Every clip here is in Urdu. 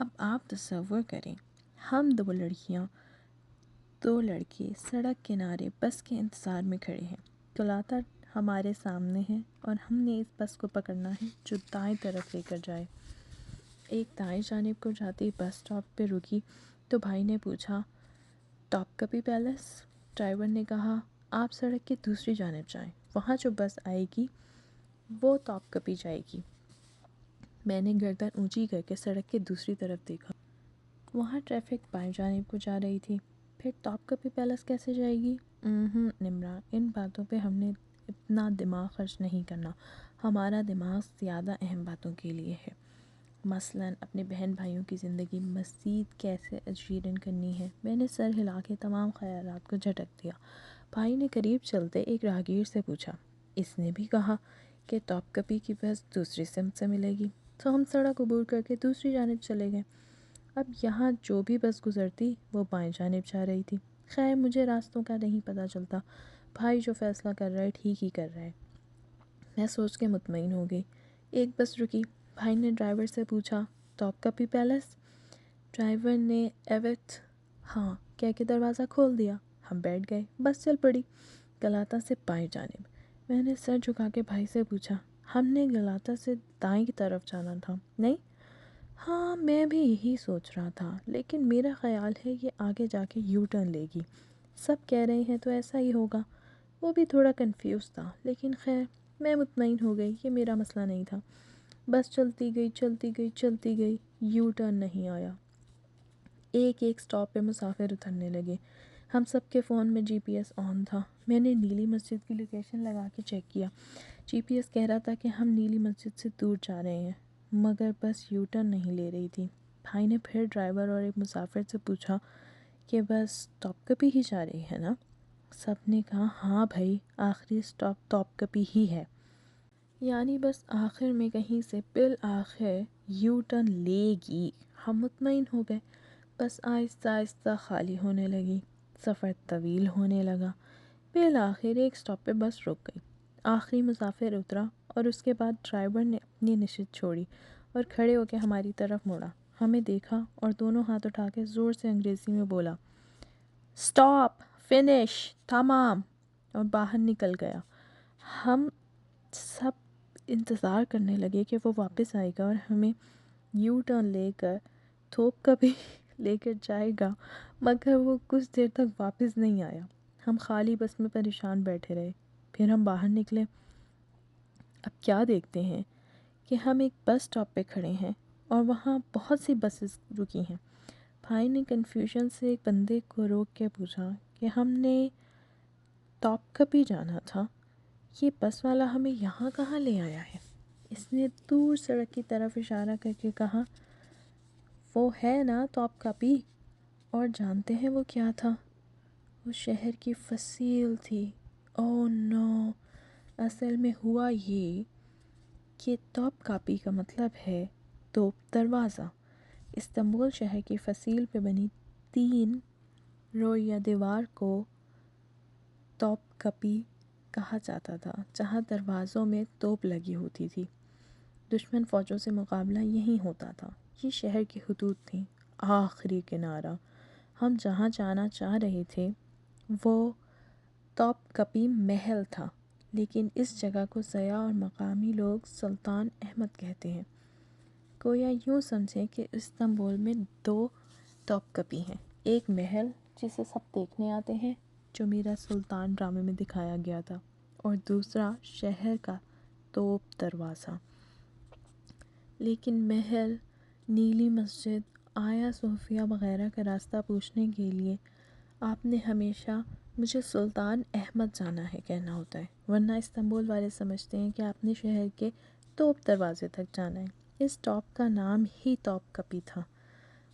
اب آپ تصور کریں، ہم دو لڑکے سڑک کنارے بس کے انتظار میں کھڑے ہیں۔ کلاتا ہمارے سامنے ہے اور ہم نے اس بس کو پکڑنا ہے جو دائیں طرف لے کر جائے۔ ایک دائیں جانب کو جاتی بس سٹاپ پہ رکی تو بھائی نے پوچھا، ٹاپ کپی پیلس؟ ڈرائیور نے کہا، آپ سڑک کی دوسری جانب جائیں، وہاں جو بس آئے گی وہ ٹاپ کپی جائے گی۔ میں نے گردن اونچی کر کے سڑک کے دوسری طرف دیکھا، وہاں ٹریفک بائیں جانب کو جا رہی تھی۔ پھر ٹاپ کپی پیلس کیسے جائے گی؟ نمرا، ان باتوں پہ ہم نے اتنا دماغ خرچ نہیں کرنا، ہمارا دماغ زیادہ اہم باتوں کے لیے ہے، مثلاً اپنے بہن بھائیوں کی زندگی مزید کیسے اجیرن کرنی ہے۔ میں نے سر ہلا کے تمام خیالات کو جھٹک دیا۔ بھائی نے قریب چلتے ایک راہگیر سے پوچھا، اس نے بھی کہا کہ ٹاپ کپی کی بس دوسری سمت سے ملے گی، تو ہم سڑک عبور کر کے دوسری جانب چلے گئے۔ اب یہاں جو بھی بس گزرتی وہ بائیں جانب جا رہی تھی۔ خیر مجھے راستوں کا نہیں پتہ چلتا، بھائی جو فیصلہ کر رہا ہے ٹھیک ہی کر رہا ہے، میں سوچ کے مطمئن ہو گئی۔ ایک بس رکی، بھائی نے ڈرائیور سے پوچھا، ٹاپ کپی پیلس؟ ڈرائیور نے ایوت ہاں کہہ کے دروازہ کھول دیا۔ ہم بیٹھ گئے، بس چل پڑی گلاتا سے بائیں جانب۔ میں نے سر جھکا کے بھائی سے پوچھا، ہم نے گلاتا سے دائیں کی طرف جانا تھا نہیں؟ ہاں میں بھی یہی سوچ رہا تھا، لیکن میرا خیال ہے یہ آگے جا کے یو ٹرن لے گی، سب کہہ رہے ہیں تو ایسا ہی ہوگا۔ وہ بھی تھوڑا کنفیوز تھا، لیکن خیر میں مطمئن ہو گئی، یہ میرا مسئلہ نہیں تھا۔ بس چلتی گئی، یو ٹرن نہیں آیا۔ ایک سٹاپ پہ مسافر اترنے لگے۔ ہم سب کے فون میں جی پی ایس آن تھا۔ میں نے نیلی مسجد کی لوکیشن لگا کے چیک کیا، جی پی ایس کہہ رہا تھا کہ ہم نیلی مسجد سے دور جا رہے ہیں، مگر بس یو ٹرن نہیں لے رہی تھی۔ بھائی نے پھر ڈرائیور اور ایک مسافر سے پوچھا کہ بس ٹاپ کپی ہی جا رہی ہے نا؟ سب نے کہا ہاں بھائی، آخری سٹاپ ٹاپ کپی ہی ہے، یعنی بس آخر میں کہیں سے بالآخر یو ٹرن لے گی۔ ہم مطمئن ہو گئے۔ بس آہستہ آہستہ خالی ہونے لگی، سفر طویل ہونے لگا۔ بالآخر ایک سٹاپ پہ بس رک گئی، آخری مسافر اترا اور اس کے بعد ڈرائیور نے اپنی نشست چھوڑی اور کھڑے ہو کے ہماری طرف مڑا، ہمیں دیکھا اور دونوں ہاتھ اٹھا کے زور سے انگریزی میں بولا، سٹاپ، فنش، تمام، اور باہر نکل گیا۔ ہم سب انتظار کرنے لگے کہ وہ واپس آئے گا اور ہمیں یو ٹرن لے کر تھوپ کبھی لے کر جائے گا، مگر وہ کچھ دیر تک واپس نہیں آیا۔ ہم خالی بس میں پریشان بیٹھے رہے۔ پھر ہم باہر نکلے، اب کیا دیکھتے ہیں کہ ہم ایک بس سٹاپ پہ کھڑے ہیں اور وہاں بہت سی بسز رکی ہیں۔ بھائی نے کنفیوژن سے ایک بندے کو روک کے پوچھا کہ ہم نے ٹاپ کپی جانا تھا، یہ بس والا ہمیں یہاں کہاں لے آیا ہے؟ اس نے دور سڑک کی طرف اشارہ کر کے کہا، وہ ہے نا ٹاپ کپی؟ اور جانتے ہیں وہ کیا تھا؟ وہ شہر کی فصیل تھی۔ اوہ نو! اصل میں ہوا یہ کہ ٹاپ کاپی کا مطلب ہے توپ دروازہ۔ استنبول شہر کی فصیل پہ بنی 3 رویہ دیوار کو ٹاپ کپی کہا جاتا تھا، جہاں دروازوں میں توپ لگی ہوتی تھی۔ دشمن فوجوں سے مقابلہ یہیں ہوتا تھا۔ یہ شہر کی حدود تھیں، آخری کنارہ۔ ہم جہاں جانا چاہ رہے تھے وہ ٹاپ کپی محل تھا، لیکن اس جگہ کو سیاح اور مقامی لوگ سلطان احمد کہتے ہیں۔ گویا یوں سمجھیں کہ استنبول میں 2 ٹاپ کپی ہیں، ایک محل جسے سب دیکھنے آتے ہیں، جو میرا سلطان ڈرامے میں دکھایا گیا تھا، اور دوسرا شہر کا توپ دروازہ۔ لیکن محل، نیلی مسجد، آیا صوفیہ وغیرہ کا راستہ پوچھنے کے لیے آپ نے ہمیشہ مجھے سلطان احمد جانا ہے کہنا ہوتا ہے، ورنہ استنبول والے سمجھتے ہیں کہ آپ نے شہر کے توپ دروازے تک جانا ہے۔ اس ٹاپ کا نام ہی ٹاپ کپی تھا۔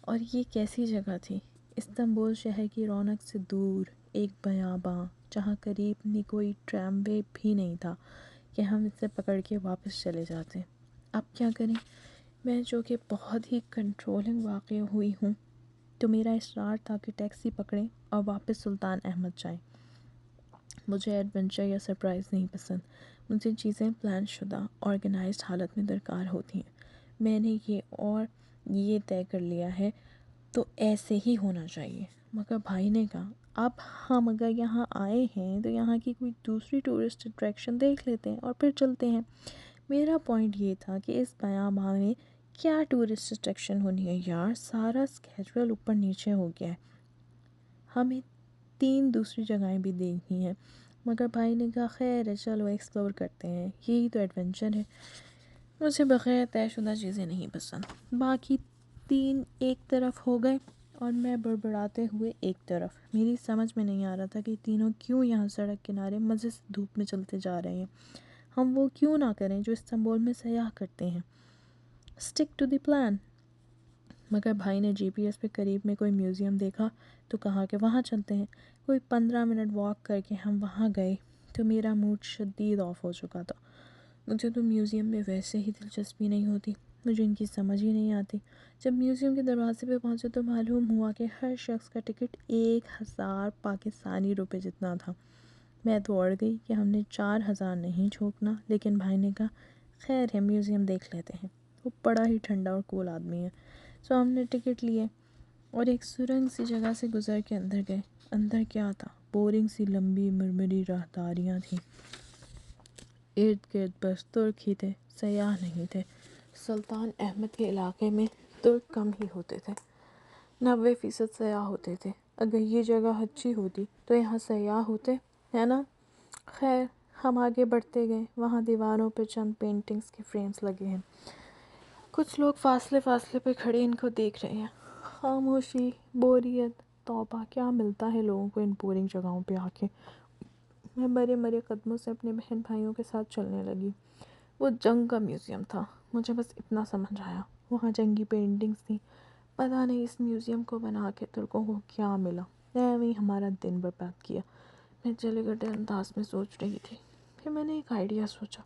اور یہ کیسی جگہ تھی؟ استنبول شہر کی رونق سے دور ایک بیاباں، جہاں قریب میں کوئی ٹرام وے بھی نہیں تھا کہ ہم اسے پکڑ کے واپس چلے جاتے۔ اب کیا کریں؟ میں جو کہ بہت ہی کنٹرولنگ واقع ہوئی ہوں، تو میرا اصرار تھا کہ ٹیکسی پکڑیں اور واپس سلطان احمد جائیں۔ مجھے ایڈونچر یا سرپرائز نہیں پسند، مجھے چیزیں پلان شدہ، آرگنائزڈ حالت میں درکار ہوتی ہیں۔ میں نے یہ اور یہ طے کر لیا ہے تو ایسے ہی ہونا چاہیے۔ مگر بھائی نے کہا اب ہم اگر یہاں آئے ہیں تو یہاں کی کوئی دوسری ٹورسٹ اٹریکشن دیکھ لیتے ہیں اور پھر چلتے ہیں۔ میرا پوائنٹ یہ تھا کہ اس بیاباں میں کیا ٹورسٹ اٹریکشن ہونی ہے یار، سارا اسکیجول اوپر نیچے ہو گیا ہے، ہمیں 3 دوسری جگہیں بھی دیکھنی ہیں۔ مگر بھائی نے کہا خیر ہے چلو ایکسپلور کرتے ہیں، یہی تو ایڈونچر ہے، مجھے بغیر طے شدہ چیزیں نہیں پسند۔ باقی 3 ایک طرف ہو گئے اور میں بڑبڑاتے ہوئے ایک طرف۔ میری سمجھ میں نہیں آ رہا تھا کہ تینوں کیوں یہاں سڑک کنارے مزے سے دھوپ میں چلتے جا رہے ہیں، ہم وہ کیوں نہ کریں جو استنبول میں سیاح کرتے ہیں، اسٹک ٹو دی پلان۔ مگر بھائی نے جی پی ایس پہ قریب میں کوئی میوزیم دیکھا تو کہا کہ وہاں چلتے ہیں۔ کوئی 15 منٹ واک کر کے ہم وہاں گئے تو میرا موڈ شدید آف ہو چکا تھا۔ مجھے تو میوزیم میں ویسے ہی دلچسپی نہیں ہوتی، مجھے ان کی سمجھ ہی نہیں آتی۔ جب میوزیم کے دروازے پہ پہنچے تو معلوم ہوا کہ ہر شخص کا ٹکٹ 1000 پاکستانی روپے جتنا تھا۔ میں تو اڑ گئی کہ ہم نے 4000 نہیں چھوکنا، لیکن بھائی نے کہا خیر ہے میوزیم دیکھ لیتے ہیں، وہ بڑا ہی ٹھنڈا اور کول آدمی ہے۔ سو ہم نے ٹکٹ لیے اور ایک سرنگ سی جگہ سے گزر کے اندر گئے۔ اندر کیا تھا، بورنگ سی لمبی مرمری راہداریاں تھیں، ارد گرد بس ترک ہی تھے، سیاح نہیں تھے۔ سلطان احمد کے علاقے میں ترک کم ہی ہوتے تھے، 90% سیاح ہوتے تھے۔ اگر یہ جگہ اچھی ہوتی تو یہاں سیاح ہوتے، ہے نا؟ خیر ہم آگے بڑھتے گئے، وہاں دیواروں پہ چند پینٹنگز کے فریمز لگے ہیں، کچھ لوگ فاصلے فاصلے پہ کھڑے ان کو دیکھ رہے ہیں۔ خاموشی، بوریت، توبہ، کیا ملتا ہے لوگوں کو ان بورنگ جگہوں پہ آ کے۔ میں مرے مرے قدموں سے اپنے بہن بھائیوں کے ساتھ چلنے لگی۔ وہ جنگ کا میوزیم تھا، مجھے بس اتنا سمجھ آیا، وہاں جنگی پینٹنگز تھیں۔ پتہ نہیں اس میوزیم کو بنا کے ترکوں کو کیا ملا، ایویں ہمارا دن برباد کیا۔ میں چلے گٹے انداز میں سوچ رہی تھی، پھر میں نے ایک آئیڈیا سوچا۔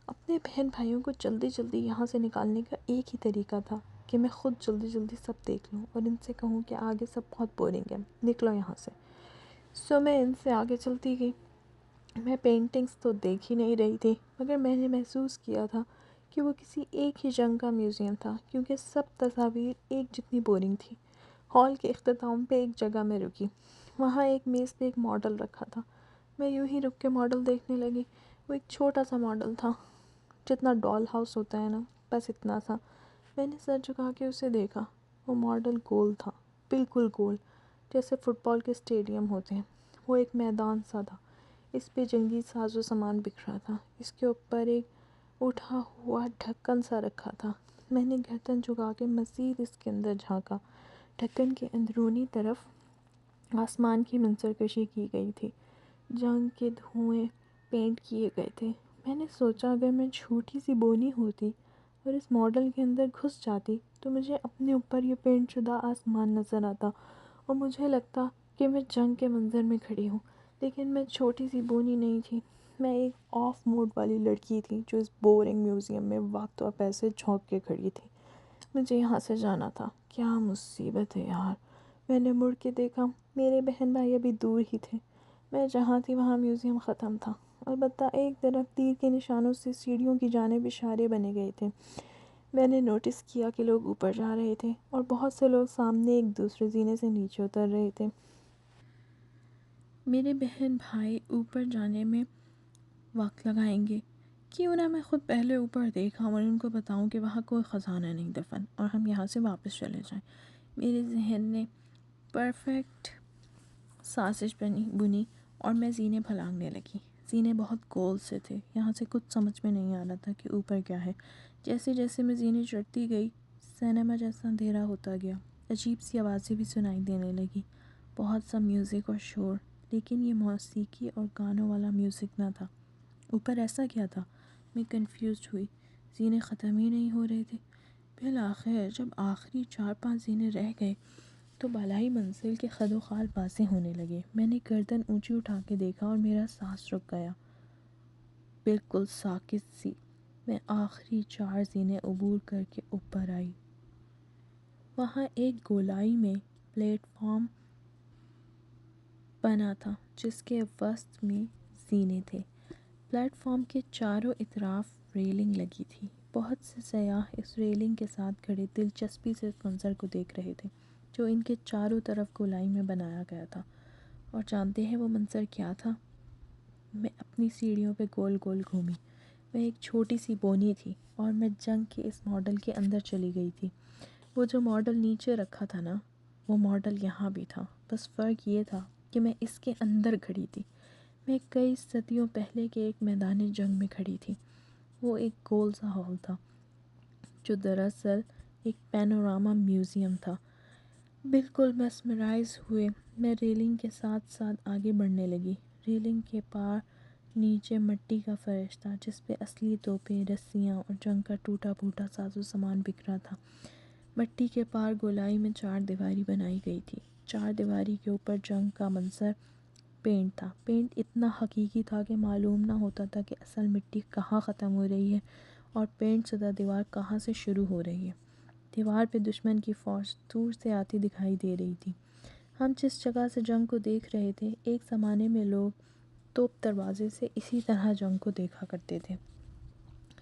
اپنے بہن بھائیوں کو جلدی جلدی یہاں سے نکالنے کا ایک ہی طریقہ تھا کہ میں خود جلدی جلدی سب دیکھ لوں اور ان سے کہوں کہ آگے سب بہت بورنگ ہے، نکلو یہاں سے۔ سو میں ان سے آگے چلتی گئی۔ میں پینٹنگز تو دیکھ ہی نہیں رہی تھی، مگر میں نے محسوس کیا تھا کہ وہ کسی ایک ہی جنگ کا میوزیم تھا، کیونکہ سب تصاویر ایک جتنی بورنگ تھی۔ ہال کے اختتام پہ ایک جگہ میں رکی، وہاں ایک میز پہ ایک ماڈل رکھا تھا۔ میں یوں ہی رک کے ماڈل دیکھنے لگی۔ وہ ایک چھوٹا سا ماڈل تھا، جتنا ڈال ہاؤس ہوتا ہے نا، بس اتنا تھا۔ میں نے سر جھکا کے اسے دیکھا، وہ ماڈل گول تھا، بالکل گول، جیسے فٹ بال کے اسٹیڈیم ہوتے ہیں۔ وہ ایک میدان سا تھا، اس پہ جنگی ساز و سامان بکھرا تھا، اس کے اوپر ایک اٹھا ہوا ڈھکن سا رکھا تھا۔ میں نے گردن جھکا کے مزید اس کے اندر جھانکا۔ ڈھکن کے اندرونی طرف آسمان کی منظر کشی کی گئی تھی، جنگ کے دھوئیں پینٹ کیے گئے تھے۔ میں نے سوچا اگر میں چھوٹی سی بونی ہوتی اور اس ماڈل کے اندر گھس جاتی تو مجھے اپنے اوپر یہ پینٹ شدہ آسمان نظر آتا اور مجھے لگتا کہ میں جنگ کے منظر میں کھڑی ہوں، لیکن میں چھوٹی سی بونی نہیں تھی، میں ایک آف موڈ والی لڑکی تھی جو اس بورنگ میوزیم میں وقت اور پیسے جھونک کے کھڑی تھی۔ مجھے یہاں سے جانا تھا، کیا مصیبت ہے یار۔ میں نے مڑ کے دیکھا، میرے بہن بھائی ابھی دور ہی تھے، میں جہاں تھی وہاں میوزیم ختم تھا، البتہ ایک طرف تیر کے نشانوں سے سیڑھیوں کی جانب اشارے بنے گئے تھے۔ میں نے نوٹس کیا کہ لوگ اوپر جا رہے تھے اور بہت سے لوگ سامنے ایک دوسرے زینے سے نیچے اتر رہے تھے۔ میرے بہن بھائی اوپر جانے میں وقت لگائیں گے، کیوں نہ میں خود پہلے اوپر دیکھا اور ان کو بتاؤں کہ وہاں کوئی خزانہ نہیں دفن اور ہم یہاں سے واپس چلے جائیں۔ میرے ذہن نے پرفیکٹ سازش بنی اور میں زینے پھلانگنے لگی۔ زینے بہت گول سے تھے، یہاں سے کچھ سمجھ میں نہیں آ رہا تھا کہ اوپر کیا ہے۔ جیسے جیسے میں زینے چڑھتی گئی، سینما جیسا اندھیرا ہوتا گیا، عجیب سی آوازیں بھی سنائی دینے لگی، بہت سا میوزک اور شور، لیکن یہ موسیقی اور گانوں والا میوزک نہ تھا۔ اوپر ایسا کیا تھا؟ میں کنفیوزڈ ہوئی، زینے ختم ہی نہیں ہو رہے تھے۔ بالآخر جب آخری 4-5 زینے رہ گئے تو بالائی منزل کے خد و خال واضح ہونے لگے۔ میں نے گردن اونچی اٹھا کے دیکھا اور میرا سانس رک گیا، بالکل ساکت سی۔ میں آخری 4 زینے عبور کر کے اوپر آئی۔ وہاں ایک گولائی میں پلیٹ فارم بنا تھا جس کے وسط میں زینے تھے۔ پلیٹ فارم کے چاروں اطراف ریلنگ لگی تھی، بہت سے سیاح اس ریلنگ کے ساتھ کھڑے دلچسپی سے اس منظر کو دیکھ رہے تھے جو ان کے چاروں طرف گولائی میں بنایا گیا تھا۔ اور جانتے ہیں وہ منظر کیا تھا؟ میں اپنی سیڑھیوں پہ گول گول گھومی۔ میں ایک چھوٹی سی بونی تھی اور میں جنگ کے اس ماڈل کے اندر چلی گئی تھی۔ وہ جو ماڈل نیچے رکھا تھا نا، وہ ماڈل یہاں بھی تھا، بس فرق یہ تھا کہ میں اس کے اندر کھڑی تھی۔ میں کئی صدیوں پہلے کے ایک میدان جنگ میں کھڑی تھی۔ وہ ایک گول سا ہال تھا جو دراصل ایک پینوراما میوزیم تھا۔ بالکل میسمرائز ہوئے میں ریلنگ کے ساتھ ساتھ آگے بڑھنے لگی۔ ریلنگ کے پار نیچے مٹی کا فرش تھا جس پہ اصلی توپیں، رسیاں اور جنگ کا ٹوٹا پھوٹا ساز و سامان بکھرا تھا۔ مٹی کے پار گولائی میں 4 دیواری بنائی گئی تھی۔ 4 دیواری کے اوپر جنگ کا منظر پینٹ تھا۔ پینٹ اتنا حقیقی تھا کہ معلوم نہ ہوتا تھا کہ اصل مٹی کہاں ختم ہو رہی ہے اور پینٹ شدہ دیوار کہاں سے شروع ہو رہی ہے۔ دیوار پہ دشمن کی فوج دور سے آتی دکھائی دے رہی تھی۔ ہم جس جگہ سے جنگ کو دیکھ رہے تھے، ایک زمانے میں لوگ توپ دروازے سے اسی طرح جنگ کو دیکھا کرتے تھے۔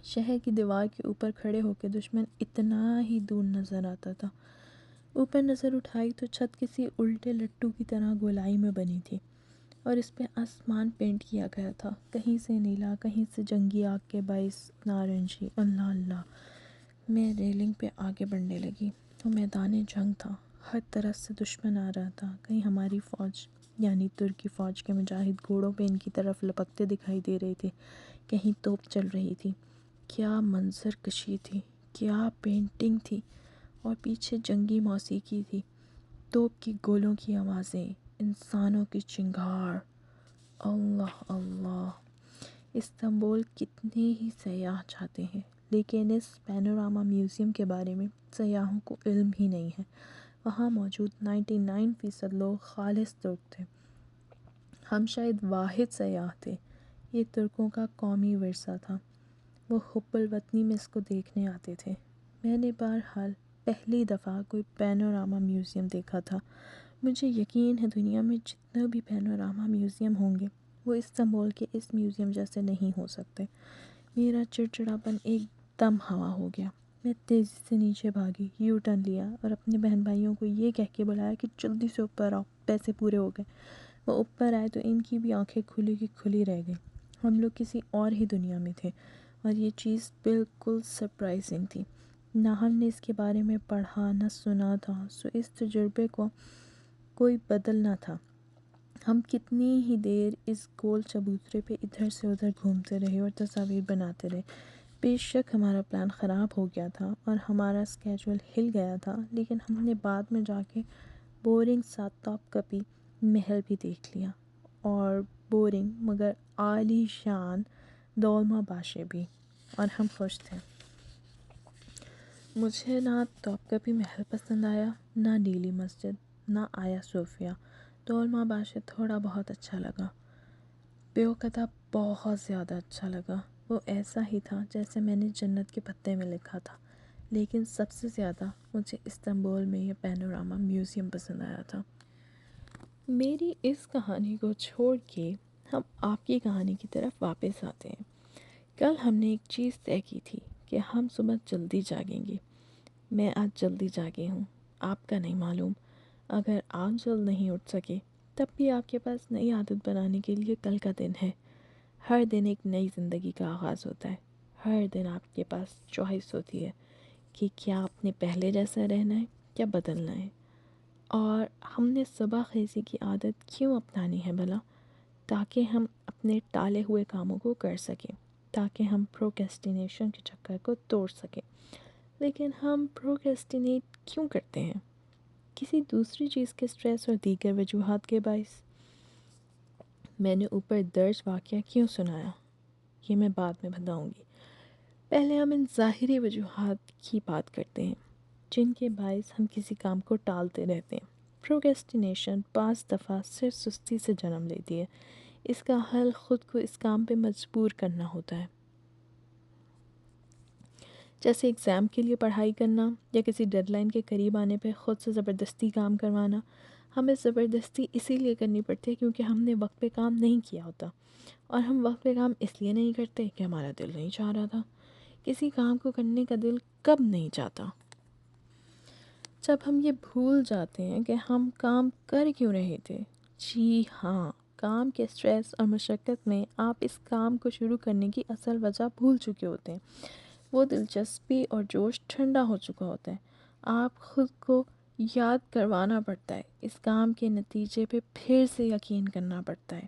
شہر کی دیوار کے اوپر کھڑے ہو کے دشمن اتنا ہی دور نظر آتا تھا۔ اوپر نظر اٹھائی تو چھت کسی الٹے لٹو کی طرح گولائی میں بنی تھی اور اس پہ آسمان پینٹ کیا گیا تھا، کہیں سے نیلا، کہیں سے جنگی آگ کے باعث نارنجی۔ اللہ اللہ! میں ریلنگ پہ آگے بڑھنے لگی۔ وہ میدان جنگ تھا، ہر طرف سے دشمن آ رہا تھا۔ کہیں ہماری فوج یعنی ترکی فوج کے مجاہد گھوڑوں پہ ان کی طرف لپکتے دکھائی دے رہے تھے، کہیں توپ چل رہی تھی۔ کیا منظر کشی تھی، کیا پینٹنگ تھی، اور پیچھے جنگی موسیقی تھی، توپ کی گولوں کی آوازیں، انسانوں کی چنگھاڑ۔ اللہ اللہ! استنبول کتنے ہی سیاح جاتے ہیں لیکن اس پینوراما میوزیم کے بارے میں سیاحوں کو علم ہی نہیں ہے۔ وہاں موجود 99% لوگ خالص ترک تھے۔ ہم شاید واحد سیاح تھے۔ یہ ترکوں کا قومی ورثہ تھا۔ وہ حب الوطنی میں اس کو دیکھنے آتے تھے۔ میں نے بہرحال پہلی دفعہ کوئی پینوراما میوزیم دیکھا تھا۔ مجھے یقین ہے دنیا میں جتنے بھی پینوراما میوزیم ہوں گے وہ استنبول کے اس میوزیم جیسے نہیں ہو سکتے۔ میرا چڑچڑاپن ایک دم ہوا ہو گیا۔ میں تیزی سے نیچے بھاگی، یو ٹرن لیا اور اپنے بہن بھائیوں کو یہ کہہ کے بلایا کہ جلدی سے اوپر آؤ، پیسے پورے ہو گئے۔ وہ اوپر آئے تو ان کی بھی آنکھیں کھلی کی کھلی رہ گئیں۔ ہم لوگ کسی اور ہی دنیا میں تھے اور یہ چیز بالکل سرپرائزنگ تھی۔ نہ ہم نے اس کے بارے میں پڑھا نہ سنا تھا، سو اس تجربے کو کوئی بدلنا تھا۔ ہم کتنی ہی دیر اس گول چبوترے پہ ادھر سے ادھر گھومتے رہے اور تصاویر بناتے رہے۔ بے شک ہمارا پلان خراب ہو گیا تھا اور ہمارا اسکیجول ہل گیا تھا، لیکن ہم نے بعد میں جا کے بورنگ سا توپ کپی محل بھی دیکھ لیا اور بورنگ مگر عالی شان دولما باشے بھی، اور ہم خوش تھے۔ مجھے نہ توپ کپی محل پسند آیا، نہ نیلی مسجد، نہ آیا صوفیہ۔ دولما باشے تھوڑا بہت اچھا لگا۔ بیوقتا بہت زیادہ اچھا لگا۔ وہ ایسا ہی تھا جیسے میں نے جنت کے پتے میں لکھا تھا، لیکن سب سے زیادہ مجھے استنبول میں یہ پینوراما میوزیم پسند آیا تھا۔ میری اس کہانی کو چھوڑ کے ہم آپ کی کہانی کی طرف واپس آتے ہیں۔ کل ہم نے ایک چیز طے کی تھی کہ ہم صبح جلدی جاگیں گے۔ میں آج جلدی جاگی ہوں، آپ کا نہیں معلوم۔ اگر آپ جلد نہیں اٹھ سکے تب بھی آپ کے پاس نئی عادت بنانے کے لیے کل کا دن ہے۔ ہر دن ایک نئی زندگی کا آغاز ہوتا ہے۔ ہر دن آپ کے پاس چوائس ہوتی ہے کہ کیا آپ نے پہلے جیسا رہنا ہے یا بدلنا ہے۔ اور ہم نے صبح خیزی کی عادت کیوں اپنانی ہے بھلا؟ تاکہ ہم اپنے ٹالے ہوئے کاموں کو کر سکیں، تاکہ ہم پروکریسٹینیشن کے چکر کو توڑ سکیں۔ لیکن ہم پروکریسٹینیٹ کیوں کرتے ہیں؟ کسی دوسری چیز کے سٹریس اور دیگر وجوہات کے باعث۔ میں نے اوپر درج واقعہ کیوں سنایا یہ میں بعد میں بتاؤں گی۔ پہلے ہم ان ظاہری وجوہات کی بات کرتے ہیں جن کے باعث ہم کسی کام کو ٹالتے رہتے ہیں۔ پروکریسٹینیشن بعض دفعہ صرف سستی سے جنم لیتی ہے۔ اس کا حل خود کو اس کام پہ مجبور کرنا ہوتا ہے، جیسے ایگزام کے لیے پڑھائی کرنا یا کسی ڈیڈ لائن کے قریب آنے پہ خود سے زبردستی کام کروانا۔ ہمیں زبردستی اسی لیے کرنی پڑتی ہے کیونکہ ہم نے وقت پہ کام نہیں کیا ہوتا، اور ہم وقت پہ کام اس لیے نہیں کرتے کہ ہمارا دل نہیں چاہ رہا تھا۔ اسی کام کو کرنے کا دل کب نہیں چاہتا؟ جب ہم یہ بھول جاتے ہیں کہ ہم کام کر کیوں رہے تھے۔ جی ہاں، کام کے سٹریس اور مشقت میں آپ اس کام کو شروع کرنے کی اصل وجہ بھول چکے ہوتے ہیں۔ وہ دلچسپی اور جوش ٹھنڈا ہو چکا ہوتا ہے۔ آپ خود کو یاد کروانا پڑتا ہے، اس کام کے نتیجے پہ پھر سے یقین کرنا پڑتا ہے۔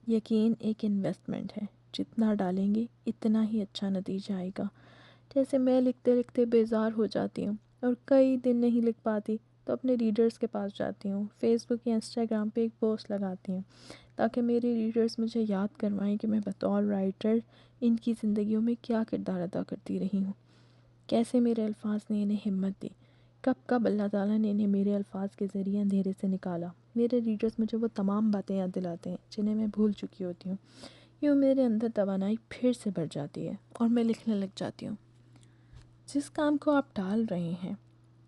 یقین ایک انویسٹمنٹ ہے، جتنا ڈالیں گے اتنا ہی اچھا نتیجہ آئے گا۔ جیسے میں لکھتے لکھتے بیزار ہو جاتی ہوں اور کئی دن نہیں لکھ پاتی تو اپنے ریڈرز کے پاس جاتی ہوں، فیس بک یا انسٹاگرام پہ ایک پوسٹ لگاتی ہوں تاکہ میرے ریڈرز مجھے یاد کروائیں کہ میں بطور رائٹر ان کی زندگیوں میں کیا کردار ادا کرتی رہی ہوں، کیسے میرے الفاظ نے انہیں ہمت دی، کب کب اللہ تعالیٰ نے انہیں میرے الفاظ کے ذریعے اندھیرے سے نکالا۔ میرے ریڈرز مجھے وہ تمام باتیں یاد دلاتے ہیں جنہیں میں بھول چکی ہوتی ہوں۔ یوں میرے اندر توانائی پھر سے بڑھ جاتی ہے اور میں لکھنے لگ جاتی ہوں۔ جس کام کو آپ ٹال رہے ہیں،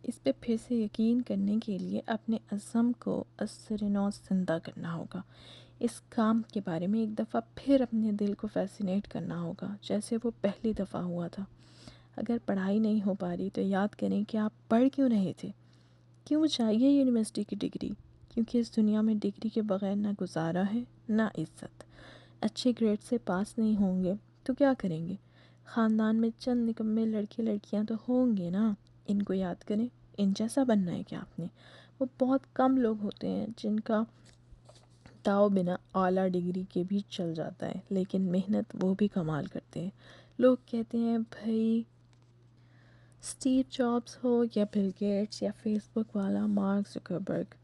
اس پہ پھر سے یقین کرنے کے لیے اپنے عزم کو ازسر نو زندہ کرنا ہوگا۔ اس کام کے بارے میں ایک دفعہ پھر اپنے دل کو فیسینیٹ کرنا ہوگا جیسے وہ پہلی دفعہ ہوا تھا۔ اگر پڑھائی نہیں ہو پا رہی تو یاد کریں کہ آپ پڑھ کیوں رہے تھے۔ کیوں چاہیے یونیورسٹی کی ڈگری؟ کیونکہ اس دنیا میں ڈگری کے بغیر نہ گزارا ہے نہ عزت۔ اچھے گریڈ سے پاس نہیں ہوں گے تو کیا کریں گے؟ خاندان میں چند نکمے لڑکے لڑکیاں تو ہوں گے نا، ان کو یاد کریں۔ ان جیسا بننا ہے کیا آپ نے؟ وہ بہت کم لوگ ہوتے ہیں جن کا داؤ بنا اعلیٰ ڈگری کے بھی چل جاتا ہے، لیکن محنت وہ بھی کمال کرتے ہیں۔ لوگ کہتے ہیں بھائی اسٹیو جابس ہو یا بل گیٹس یا فیس بک والا مارک زکربرگ،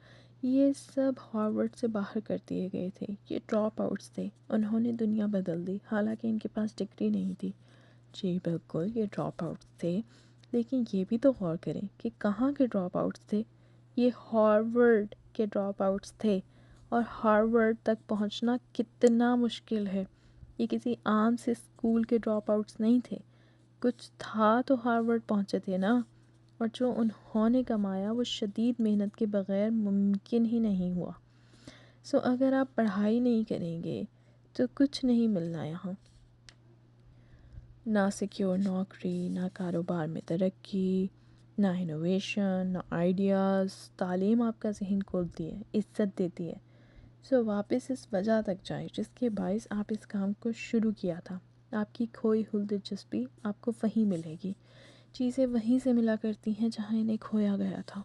یہ سب ہارورڈ سے باہر کر دیے گئے تھے، یہ ڈراپ آؤٹس تھے، انہوں نے دنیا بدل دی حالانکہ ان کے پاس ڈگری نہیں تھی۔ جی بالکل، یہ ڈراپ آؤٹس تھے، لیکن یہ بھی تو غور کریں کہ کہاں کے ڈراپ آؤٹس تھے۔ یہ ہارورڈ کے ڈراپ آؤٹس تھے، اور ہارورڈ تک پہنچنا کتنا مشکل ہے۔ یہ کسی عام سے اسکول کے ڈراپ آؤٹس نہیں تھے، کچھ تھا تو ہارورڈ پہنچے تھے نا، اور جو انہوں نے کمایا وہ شدید محنت کے بغیر ممکن ہی نہیں ہوا۔ سو اگر آپ پڑھائی نہیں کریں گے تو کچھ نہیں ملنا یہاں، نہ سیکیور نوکری، نہ کاروبار میں ترقی، نہ انوویشن، نہ آئیڈیاز۔ تعلیم آپ کا ذہن کھولتی ہے، عزت دیتی ہے۔ سو واپس اس وجہ تک جائیں جس کے باعث آپ اس کام کو شروع کیا تھا۔ آپ کی کھوئی ہوئی دلچسپی آپ کو وہیں ملے گی۔ چیزیں وہیں سے ملا کرتی ہیں جہاں انہیں کھویا گیا تھا۔